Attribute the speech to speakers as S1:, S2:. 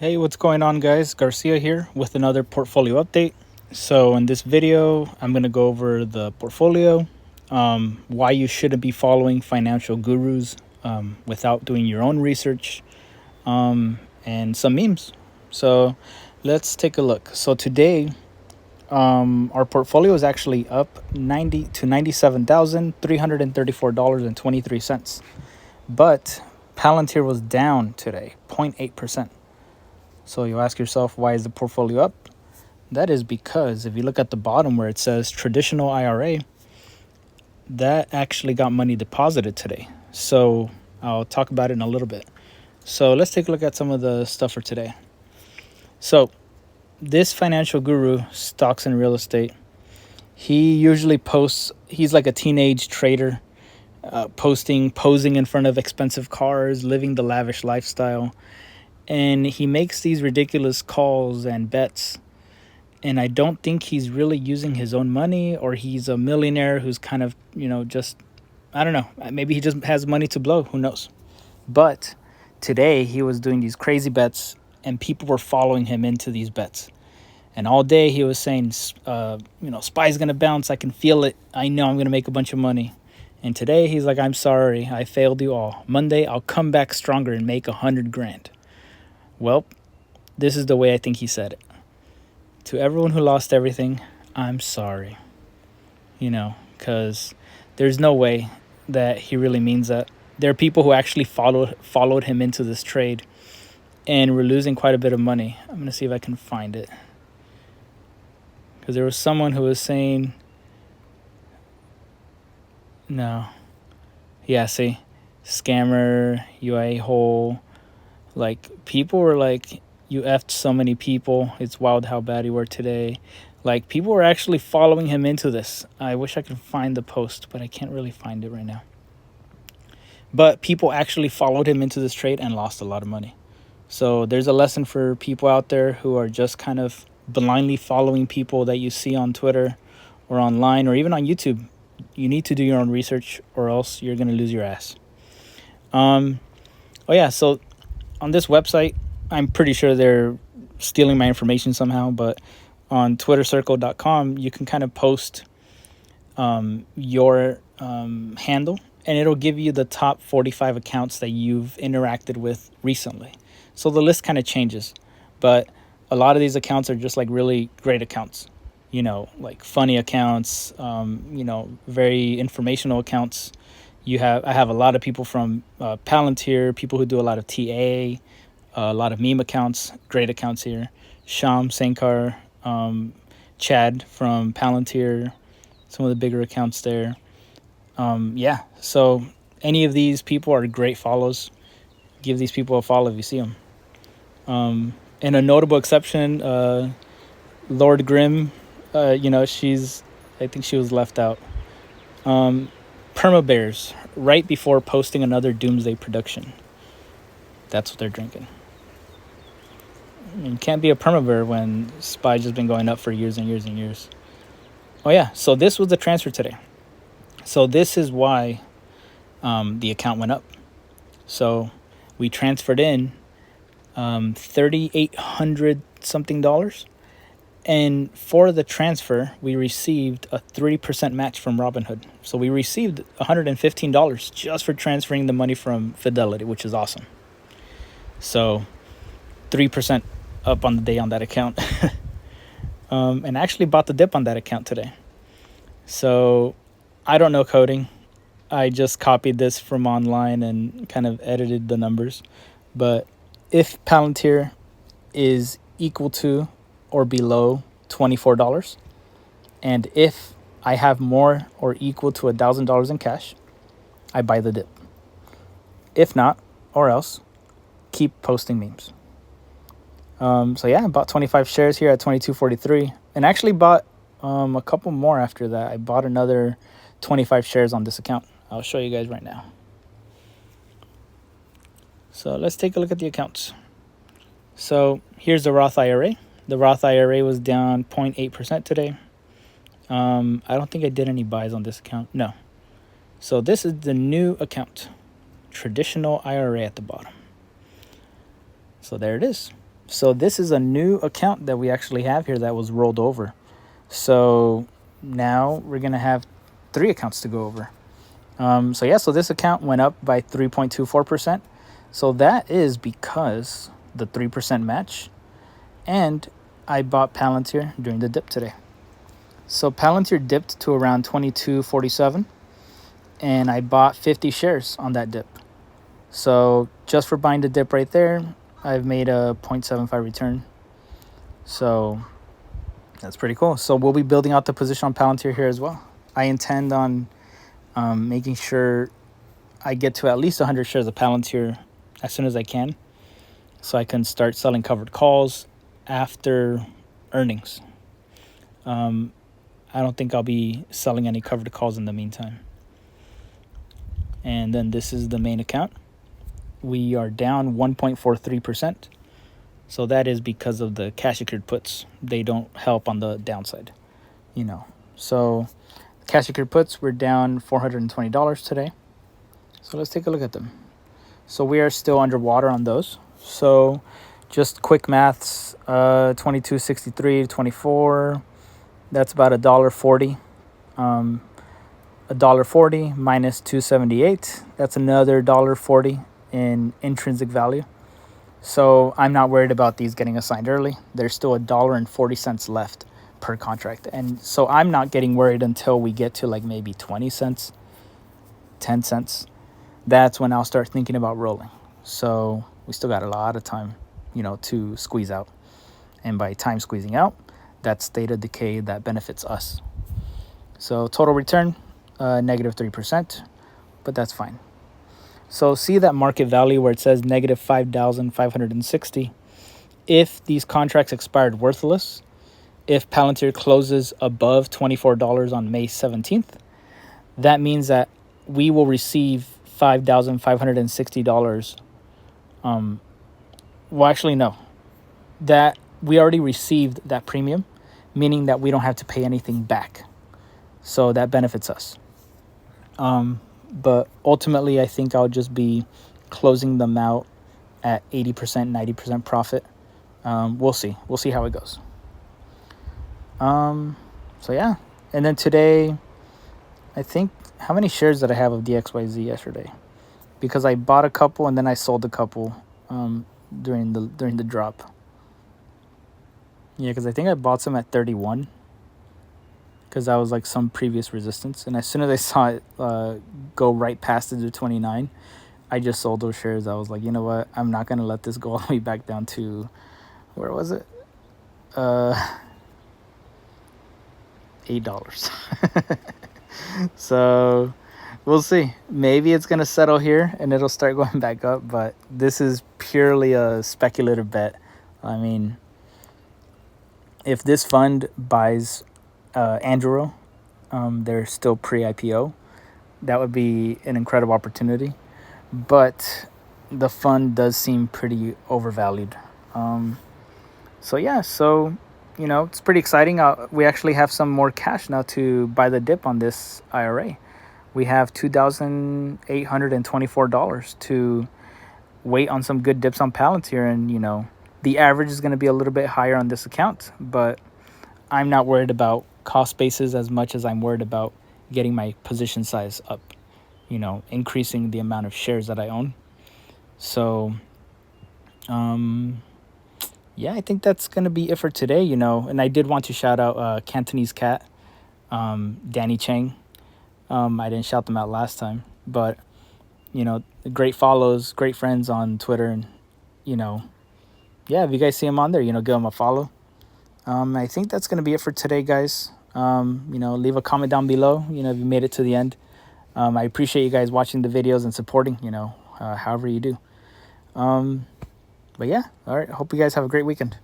S1: Hey, what's going on, guys? Garcia here with another portfolio update. So, in this video, I'm going to go over the portfolio, why you shouldn't be following financial gurus without doing your own research, and some memes. So, let's take a look. So, today, our portfolio is actually up 90 to $97,334.23. But Palantir was down today, 0.8%. So you'll ask yourself, why is the portfolio up? That is because if you look at the bottom where it says traditional IRA, that actually got money deposited today. So I'll talk about it in a little bit. So let's take a look at some of the stuff for today. So this financial guru, stocks and real estate, he usually posts, he's like a teenage trader, posing in front of expensive cars, living the lavish lifestyle. And he makes these ridiculous calls and bets, and I don't think he's really using his own money, or he's a millionaire who's kind of, just, I don't know, maybe he just has money to blow, who knows. But today he was doing these crazy bets, and people were following him into these bets. And all day he was saying, SPY's gonna bounce, I can feel it, I know I'm gonna make a bunch of money. And today he's like, I'm sorry, I failed you all. Monday I'll come back stronger and make 100 grand. Well, this is the way I think he said it. To everyone who lost everything, I'm sorry. Because there's no way that he really means that. There are people who actually followed him into this trade, and were losing quite a bit of money. I'm going to see if I can find it. Because there was someone who was saying, no. Yeah, see? Scammer, you a-hole. Like, people were like, you effed so many people. It's wild how bad you were today. Like, people were actually following him into this. I wish I could find the post, but I can't really find it right now. But people actually followed him into this trade and lost a lot of money. So there's a lesson for people out there who are just kind of blindly following people that you see on Twitter or online or even on YouTube. You need to do your own research, or else you're going to lose your ass. So on this website, I'm pretty sure they're stealing my information somehow, but on twittercircle.com, you can kind of post your handle, and it'll give you the top 45 accounts that you've interacted with recently. So the list kind of changes, but a lot of these accounts are just like really great accounts, like funny accounts, very informational accounts. I have a lot of people from Palantir, people who do a lot of TA, a lot of meme accounts, great accounts here. Sham, Sankar, Chad from Palantir, some of the bigger accounts there. So any of these people are great follows. Give these people a follow if you see them. And a notable exception, Lord Grimm, I think she was left out. Perma Bears, right before posting another Doomsday production. That's what they're drinking. You can't be a perma bear when SPY's just been going up for years and years and years. Oh yeah, so this was the transfer today. So this is why the account went up. So we transferred in $3,800 something dollars, and for the transfer we received a 3% match from Robinhood. So we received $115 just for transferring the money from Fidelity, which is awesome. So 3% up on the day on that account. And actually bought the dip on that account today. So I don't know coding. I just copied this from online and kind of edited the numbers. But if Palantir is equal to or below $24, and if I have more or equal to $1,000 in cash, I buy the dip. If not, or else, keep posting memes. I bought 25 shares here at $22.43, and actually bought a couple more after that. I bought another 25 shares on this account. I'll show you guys right now. So let's take a look at the accounts. So here's the Roth IRA. The Roth IRA was down 0.8% today. I don't think I did any buys on this account. No. So this is the new account. Traditional IRA at the bottom. So there it is. So this is a new account that we actually have here that was rolled over. So now we're going to have 3 accounts to go over. So this account went up by 3.24%. So that is because the 3% match, and I bought Palantir during the dip today. So Palantir dipped to around 22.47, and I bought 50 shares on that dip. So just for buying the dip right there, I've made a 0.75 return. So that's pretty cool. So we'll be building out the position on Palantir here as well. I intend on making sure I get to at least 100 shares of Palantir as soon as I can, so I can start selling covered calls after earnings. I don't think I'll be selling any covered calls in the meantime. And then this is the main account. We are down 1.43%. So that is because of the cash secured puts. They don't help on the downside, So cash secured puts, we're down $420 today. So let's take a look at them. So we are still underwater on those. So just quick maths, 22.63 to 24. That's about $1.40. $1.40 minus 278. That's another $1.40 in intrinsic value. So I'm not worried about these getting assigned early. There's still $1.40 left per contract. And so I'm not getting worried until we get to like maybe 20 cents, 10 cents. That's when I'll start thinking about rolling. So we still got a lot of time, to squeeze out. And by time squeezing out, that's theta decay that benefits us. So total return, negative 3%, but that's fine. So see that market value where it says negative 5,560. If these contracts expired worthless, if Palantir closes above $24 on May 17th, that means that we will receive $5,560. Well, actually, no. That we already received that premium, meaning that we don't have to pay anything back. So that benefits us. But ultimately, I think I'll just be closing them out at 80%, 90% profit. We'll see. We'll see how it goes. So yeah. And then today, I think, how many shares did I have of DXYZ yesterday? Because I bought a couple and then I sold a couple during the drop. Yeah, because I think I bought some at 31. Because that was like some previous resistance. And as soon as I saw it go right past it to 29, I just sold those shares. I was like, you know what? I'm not going to let this go all the way back down to, where was it? $8. So we'll see. Maybe it's going to settle here and it'll start going back up. But this is purely a speculative bet. I mean, if this fund buys Anduril, they're still pre-IPO. That would be an incredible opportunity. But the fund does seem pretty overvalued. So it's pretty exciting. We actually have some more cash now to buy the dip on this IRA. We have $2,824 to wait on some good dips on Palantir. And, the average is going to be a little bit higher on this account. But I'm not worried about cost basis as much as I'm worried about getting my position size up, increasing the amount of shares that I own. So, I think that's going to be it for today, and I did want to shout out Cantonese Cat, Danny Chang. I didn't shout them out last time, but, great follows, great friends on Twitter. And, if you guys see them on there, give them a follow. I think that's going to be it for today, guys. Leave a comment down below, if you made it to the end. I appreciate you guys watching the videos and supporting, however you do. But yeah, all right. Hope you guys have a great weekend.